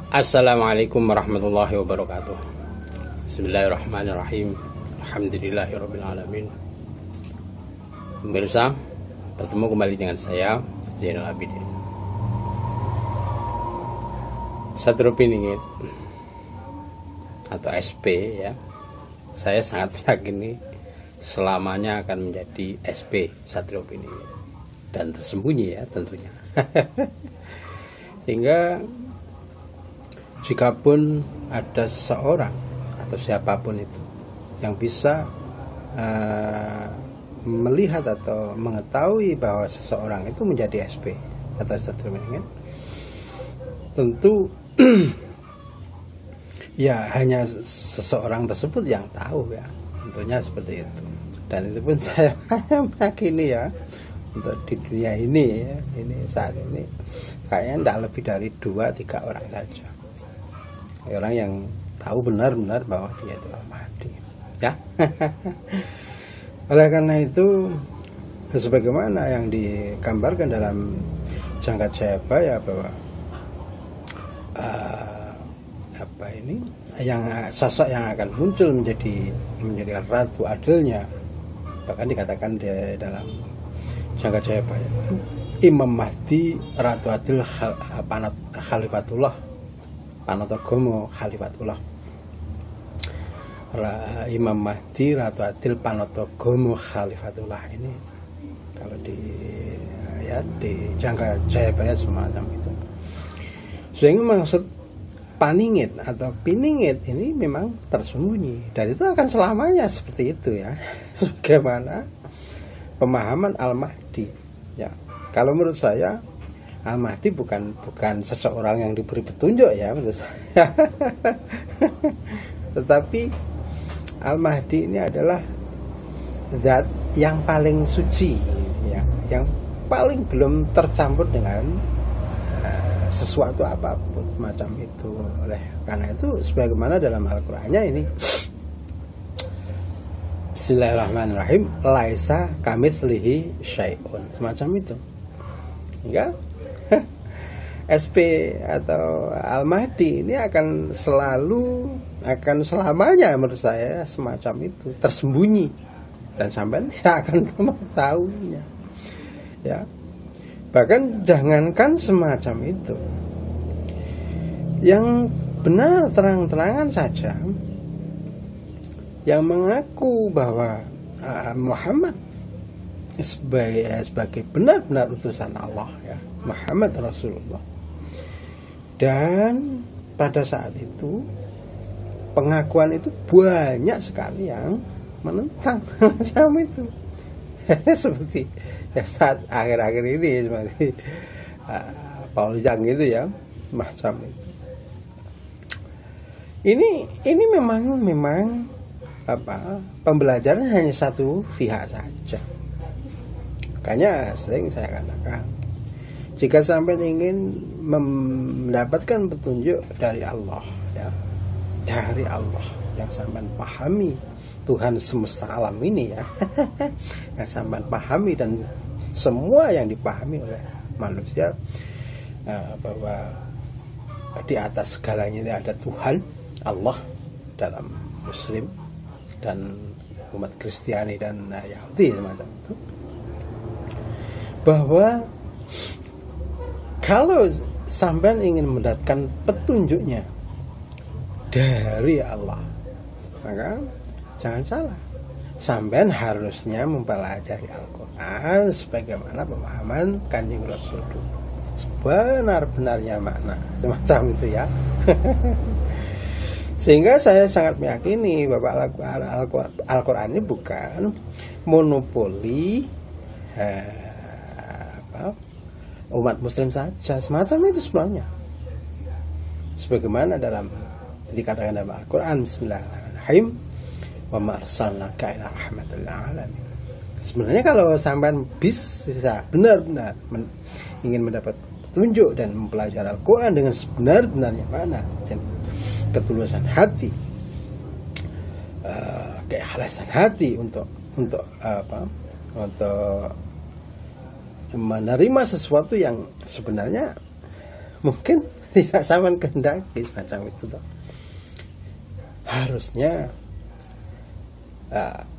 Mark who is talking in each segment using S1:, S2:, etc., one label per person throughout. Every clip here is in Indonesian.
S1: Assalamualaikum warahmatullahi wabarakatuh. Bismillahirrahmanirrahim. Alhamdulillahirrabbilalamin. Pemirsa, bertemu kembali dengan saya Zainal Abidin. Sadropiningit atau SP ya, saya sangat meyakini selamanya akan menjadi SP Sadropiningit dan tersembunyi ya tentunya. Sehingga jikapun ada seseorang atau siapapun itu yang bisa melihat atau mengetahui bahwa seseorang itu menjadi SP atau Sadropiningit, tentu ya hanya seseorang tersebut yang tahu ya, tentunya seperti itu. Dan itu pun saya meyakini ya, untuk di dunia ini ya, ini saat ini kayaknya tidak lebih dari 2-3 orang saja orang yang tahu benar-benar bahwa dia itu Al-Mahdi ya. Oleh karena itu, sebagaimana yang digambarkan dalam Jangka Jayabaya bahwa yang sosok yang akan muncul menjadi ratu adilnya, bahkan dikatakan di dalam Jangka Jayabaya, Imam Mahdi Ratu Adil Khalifatullah, Panotogomo Khalifatullah. Imam Mahdi Ratu Adil Panotogomo Khalifatullah, ini kalau di Jangka Jayabaya semacam itu. Sehingga maksud paningit atau piningit ini memang tersembunyi, dan itu akan selamanya seperti itu ya, sebagaimana pemahaman Al-Mahdi ya. Kalau menurut saya Al-Mahdi bukan seseorang yang diberi petunjuk ya menurut saya. Tetapi Al-Mahdi ini adalah zat yang paling suci ya, yang paling belum tercampur dengan sesuatu apapun macam itu. Oleh karena itu, sebagaimana dalam Al-Qur'annya ini, Bismillahirrahmanirrahim, laisa kamitslihi syai'un, semacam itu. Hingga SP atau Al-Mahdi ini akan selamanya menurut saya semacam itu, tersembunyi, dan sampai tidak akan mengetahuinya ya. Bahkan jangankan semacam itu, yang benar terang-terangan saja yang mengaku bahwa Muhammad sebagai benar-benar utusan Allah ya, Muhammad Rasulullah, dan pada saat itu pengakuan itu banyak sekali yang menentang macam itu. Seperti ya saat akhir-akhir ini seperti Paul Yang itu ya, macam itu. Ini memang pembelajaran hanya satu pihak saja. Makanya sering saya katakan, jika sampai ingin mendapatkan petunjuk dari Allah ya, dari Allah yang sampai pahami, Tuhan semesta alam ini ya, yang sampai pahami, dan semua yang dipahami oleh manusia, bahwa di atas segalanya ini ada Tuhan Allah dalam Muslim dan umat Kristiani dan Yahudi semacam itu, bahwa kalau sampai ingin mendapatkan petunjuknya dari Allah, maka jangan salah, sampean harusnya mempelajari Al-Quran sebagaimana pemahaman Kanjeng Rasul sebenar-benarnya makna, semacam itu ya. Sehingga saya sangat meyakini bahwa Al-Quran ini bukan monopoli umat Muslim saja, semacam itu sebenarnya. Sebagaimana dikatakan dalam Al-Quran, Bismillahirrahmanirrahim, wa ma arsalnaka ila rahmatil alamin. Sebenarnya kalau sampean bisa benar-benar ingin mendapat petunjuk dan mempelajari Al-Quran dengan sebenar-benarnya mana, dan ketulusan hati, keikhlasan hati untuk menerima sesuatu yang sebenarnya mungkin tidak sampean kehendaki semacam itu toh. Harusnya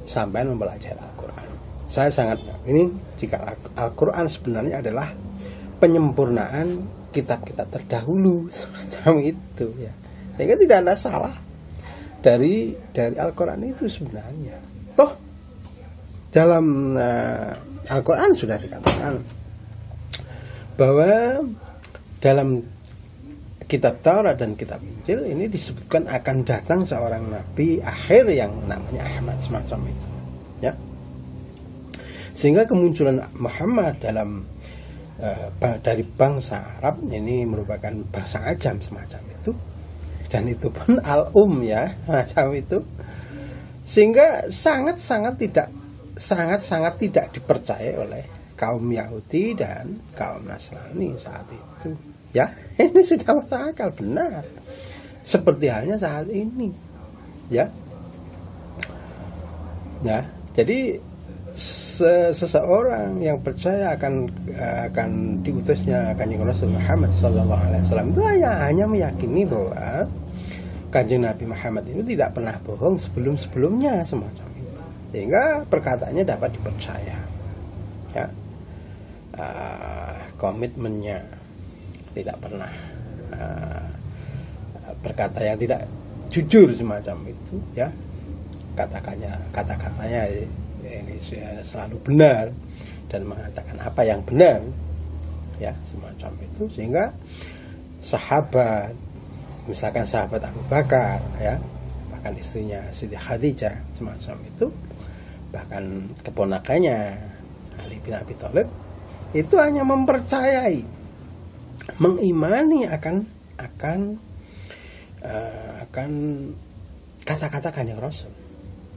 S1: sampean mempelajari Al-Quran. Saya sangat ini jika Al-Quran sebenarnya adalah penyempurnaan kitab-kitab terdahulu semacam itu ya. Sehingga tidak ada salah dari Al-Quran itu sebenarnya. Toh dalam Al-Quran sudah dikatakan bahwa dalam kitab Taurat dan kitab Injil ini disebutkan akan datang seorang nabi akhir yang namanya Ahmad semacam itu ya. Sehingga kemunculan Muhammad dalam dari bangsa Arab ini merupakan bangsa ajam semacam itu, dan itu pun al-um ya macam itu, sehingga sangat-sangat tidak dipercaya oleh kaum Yahudi dan kaum Nasrani saat itu ya. Ini sudah masuk akal benar, seperti halnya saat ini ya. Jadi seseorang yang percaya akan diutusnya Kanjeng Rasul Muhammad sallallahu alaihi wasallam itu hanya meyakini bahwa Kanjeng Nabi Muhammad itu tidak pernah bohong sebelum-sebelumnya semacam itu, sehingga perkataannya dapat dipercaya ya. Komitmennya tidak pernah berkata yang tidak jujur semacam itu ya. Kata-katanya ini selalu benar dan mengatakan apa yang benar ya semacam itu, sehingga sahabat, misalkan sahabat Abu Bakar ya, bahkan istrinya Siti Khadijah semacam itu, bahkan keponakannya Ali bin Abi Thalib itu hanya mempercayai, mengimani akan kata-kata Kanjeng Rasul,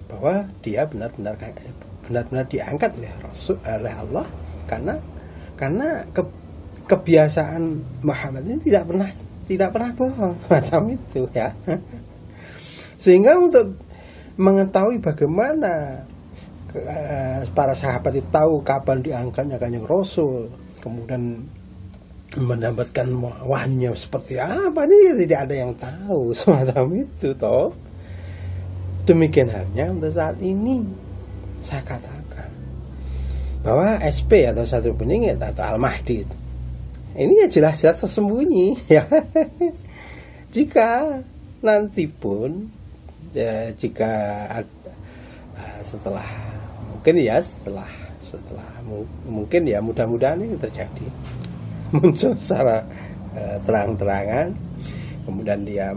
S1: bahwa dia benar-benar diangkat oleh Rasul, oleh Allah, karena kebiasaan Muhammad ini tidak pernah bohong macam itu ya. Sehingga untuk mengetahui bagaimana para sahabat itu tahu kapan diangkatnya Kanjeng Rasul, kemudian mendapatkan wahyunya seperti apa, ini tidak ada yang tahu semacam itu toh. Demikian halnya untuk saat ini saya katakan bahwa SP atau Sadrul Beningit atau Al-Mahdi ini ya jelas-jelas tersembunyi ya. Jika nanti pun ya, jika setelah mungkin ya mudah-mudahan ini terjadi, muncul secara terang-terangan, kemudian dia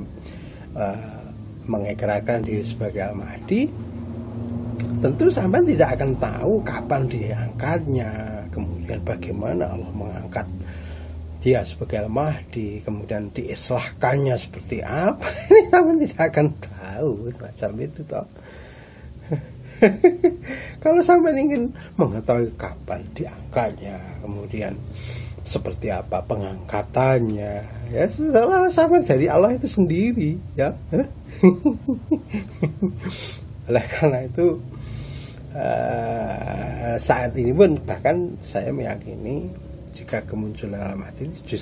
S1: mengikrarkan diri sebagai Al-Mahdi, tentu sampai tidak akan tahu kapan diangkatnya, kemudian bagaimana Allah mengangkat dia sebagai Al-Mahdi, kemudian diislahkannya seperti apa. Ini sampai tidak akan tahu macam itu toh. Kalau sampai ingin mengetahui kapan diangkatnya, kemudian seperti apa pengangkatannya, ya sama dari Allah itu sendiri ya. Oleh karena itu saat ini pun bahkan saya meyakini jika kemunculan Al-Mahdi itu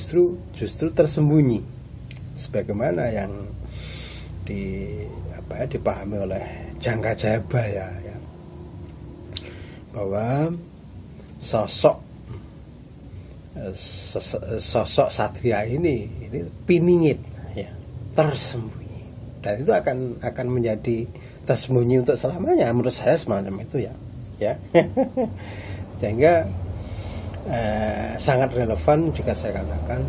S1: justru tersembunyi, sebagaimana yang dipahami oleh Jangka Jayabaya ya, bahwa sosok satria ini piningit ya, tersembunyi, dan itu akan menjadi tersembunyi untuk selamanya menurut saya semacam itu ya. Sehingga sangat relevan jika saya katakan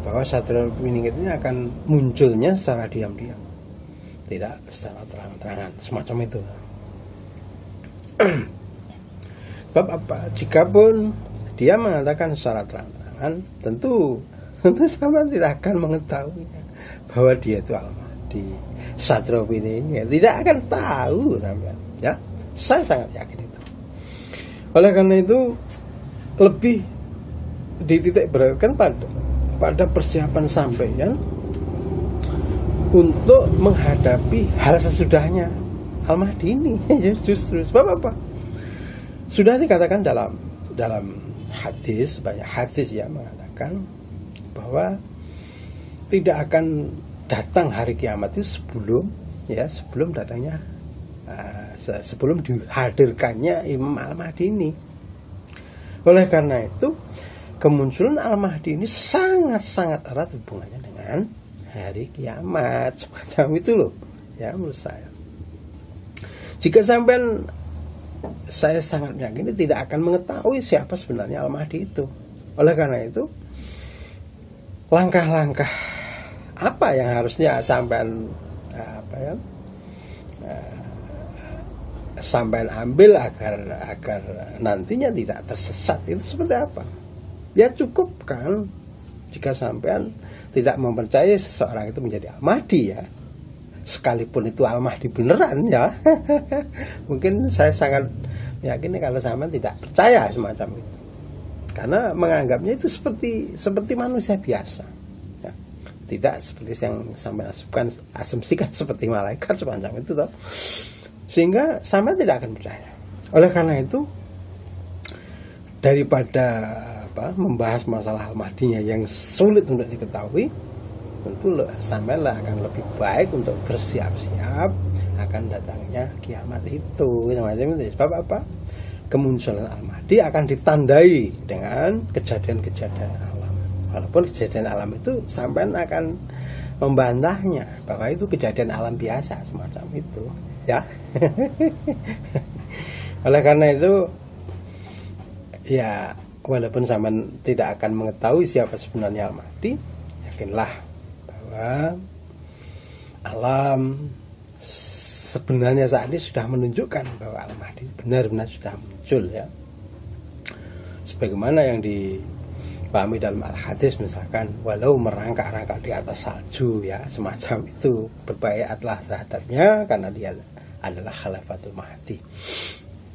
S1: bahwa satria piningit ini akan munculnya secara diam-diam, tidak secara terang-terangan semacam itu. Sebab apa? Jikapun dia mengatakan secara terang-terangan, tentu sama tidak akan mengetahuinya bahwa dia itu Al-Mahdi. Satria Piningit tidak akan tahu sampean ya. Saya sangat yakin itu. Oleh karena itu lebih dititik beratkan pada persiapan sampeyan untuk menghadapi hal sesudahnya Al-Mahdi ini. Justru sebab apa? Sudah dikatakan dalam hadis, banyak hadis yang mengatakan bahwa tidak akan datang hari kiamat itu sebelum datangnya sebelum dihadirkannya Imam Al-Mahdi ini. Oleh karena itu kemunculan Al-Mahdi ini sangat-sangat erat hubungannya dengan hari kiamat, semacam itu loh ya menurut saya. Jika sampean, saya sangat yakin tidak akan mengetahui siapa sebenarnya Al-Mahdi itu. Oleh karena itu langkah-langkah apa yang harusnya sampean sampean ambil agar nantinya tidak tersesat itu seperti apa? Ya cukup kan jika sampean tidak mempercayai seseorang itu menjadi Al-Mahdi ya, sekalipun itu Al-Mahdi beneran ya. Mungkin saya sangat yakin kalau sampean tidak percaya semacam itu, karena menganggapnya itu seperti manusia biasa ya. Tidak seperti yang sampean asumsikan seperti malaikat semacam itu toh. Sehingga sampean tidak akan percaya. Oleh karena itu daripada membahas masalah Al-Mahdinya yang sulit untuk diketahui, tentu sampean akan lebih baik untuk bersiap-siap akan datangnya kiamat itu semacam itu. Sebab apa? Kemunculan Al-Mahdi akan ditandai dengan kejadian-kejadian alam. Walaupun kejadian alam itu sampean akan membantahnya bahwa itu kejadian alam biasa semacam itu ya. Oleh karena itu ya, walaupun sampean tidak akan mengetahui siapa sebenarnya Al-Mahdi, yakinlah bahwa alam sebenarnya saat ini sudah menunjukkan bahwa Al-Mahdi benar-benar sudah muncul ya. Sebagaimana yang dipahami dalam Al-Hadis misalkan, walau merangkak-rangkak di atas salju ya, semacam itu, berbaiatlah terhadapnya karena dia adalah Khalifatul Mahdi.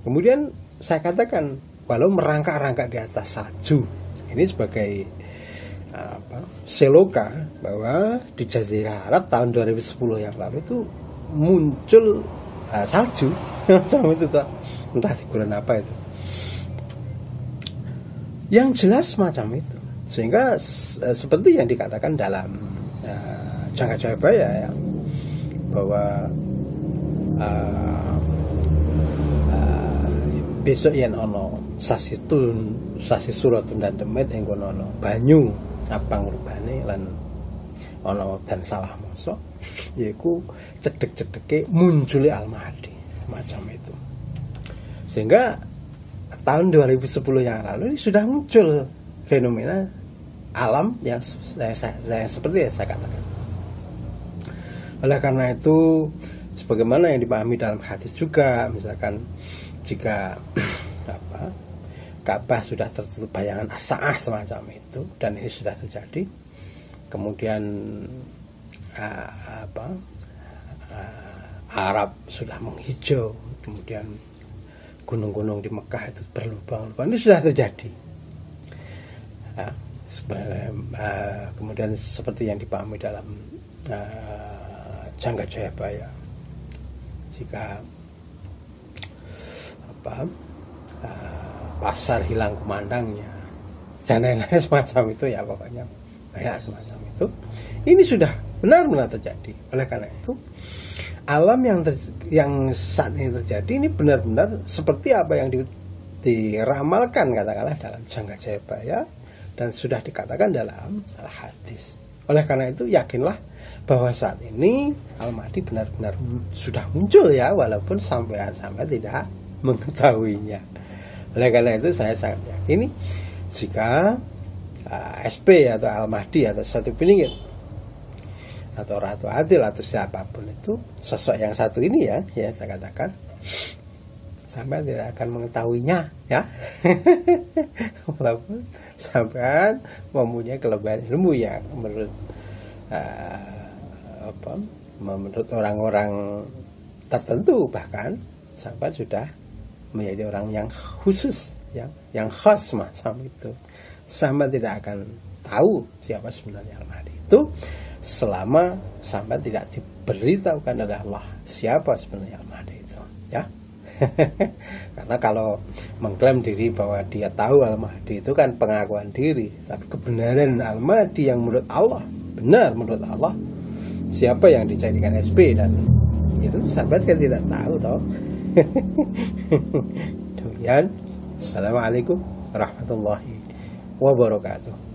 S1: Kemudian saya katakan walau merangkak-rangkak di atas salju, ini sebagai seloka bahwa di Jazirah Arab tahun 2010 yang lalu itu muncul salju macam itu toh, entah di bulan apa itu. Yang jelas macam itu, sehingga seperti yang dikatakan dalam Jangka Jayabaya ya, bahwa besok yen ono sasi suratun dan demit engko ono banyu abang rubane lan ono dan salah mosok yaiku cedek-cedeke muncul Al-Mahdi macam itu. Sehingga tahun 2010 yang lalu sudah muncul fenomena alam yang seperti yang saya katakan. Oleh karena itu sebagaimana yang dipahami dalam hadis juga, misalkan jika Ka'bah sudah tertutup bayangan as-sa'ah semacam itu, dan ini sudah terjadi, kemudian Arab sudah menghijau, kemudian gunung-gunung di Mekah itu berlubang-lubang, ini sudah terjadi. Kemudian seperti yang dipahami dalam Jangka Jayabaya, jika pasar hilang kumandangnya dan lain-lain semacam itu ya, pokoknya kayak semacam itu, ini sudah benar-benar terjadi. Oleh karena itu alam yang saat ini terjadi ini benar-benar seperti apa yang diramalkan katakanlah dalam Jangka Jayabaya dan sudah dikatakan dalam Al-Hadis. Oleh karena itu yakinlah bahwa saat ini Al-Mahdi benar-benar sudah muncul ya, walaupun sampai tidak mengetahuinya. Oleh karena itu saya sangat yakin jika SP atau Al-Mahdi atau satu peningin atau Ratu Adil atau siapapun itu, sosok yang satu ini ya saya katakan, sampai tidak akan mengetahuinya ya. Walaupun sampai mempunyai kelebihan ilmu yang menurut orang-orang tertentu, bahkan sampai sudah menjadi orang yang khusus yang khas macam itu, sampai tidak akan tahu siapa sebenarnya Al-Mahdi itu selama sampai tidak diberitahukan oleh Allah siapa sebenarnya Al-Mahdi itu ya. Karena kalau mengklaim diri bahwa dia tahu Al-Mahdi itu kan pengakuan diri, tapi kebenaran Al-Mahdi yang menurut Allah benar menurut Allah, siapa yang dijadikan SP, dan itu sahabat kan tidak tahu toh. Demikian, assalamualaikum warahmatullahi wabarakatuh.